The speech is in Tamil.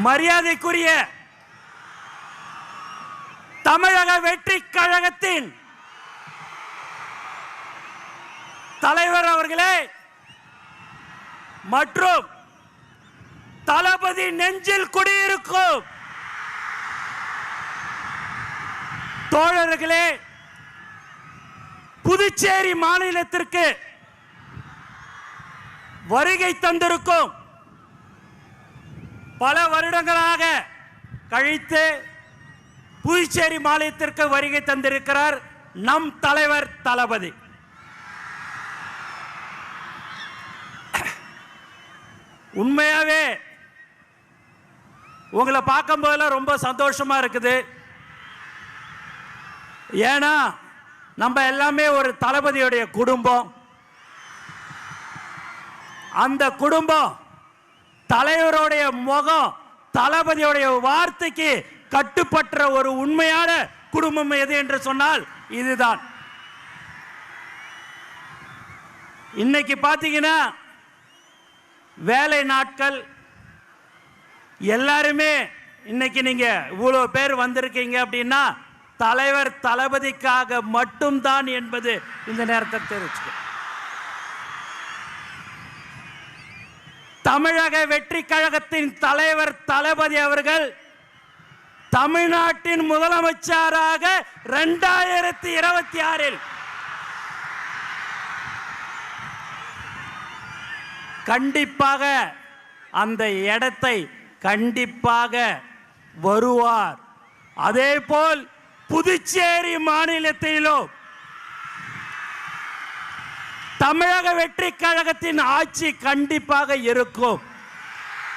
மரியாதைக்குரிய தமிழக வெற்றி கழகத்தின் தலைவர் அவர்களே மற்றும் தளபதி நெஞ்சில் குடியிருக்கும் தோழர்களே, புதுச்சேரி மாநிலத்திற்கு வருகை தந்திருக்கும் பல வருடங்களாக கழித்து புதுச்சேரி மாநிலத்திற்கு வருகை தந்திருக்கிறார் நம் தலைவர் தளபதி. உண்மையாவே உங்களை பார்க்கும் போதெல்லாம் ரொம்ப சந்தோஷமா இருக்குது. ஏன்னா நம்ம எல்லாமே ஒரு தளபதியுடைய குடும்பம். அந்த குடும்பம் தலைவருடைய முகம் தளபதியுடைய வார்த்தைக்கு கட்டுப்பட்ட ஒரு உண்மையான குடும்பம் எது என்று சொன்னால் இதுதான். இன்னைக்கு பார்த்தீங்கன்னா வேலை நாட்கள் எல்லாருமே இன்னைக்கு நீங்க இவ்வளவு பேர் வந்திருக்கீங்க அப்படின்னா தலைவர் தளபதிக்காக மட்டும்தான் என்பது இந்த நேரத்தை தெரிவிச்சுக்க. தமிழக வெற்றி கழகத்தின் தலைவர் தளபதி அவர்கள் தமிழ்நாட்டின் முதலமைச்சராக 2026 கண்டிப்பாக அந்த இடத்தை கண்டிப்பாக வருவார். அதேபோல் புதுச்சேரி மாநிலத்திலும் தமிழக வெற்றி கழகத்தின் ஆட்சி கண்டிப்பாக இருக்கும்.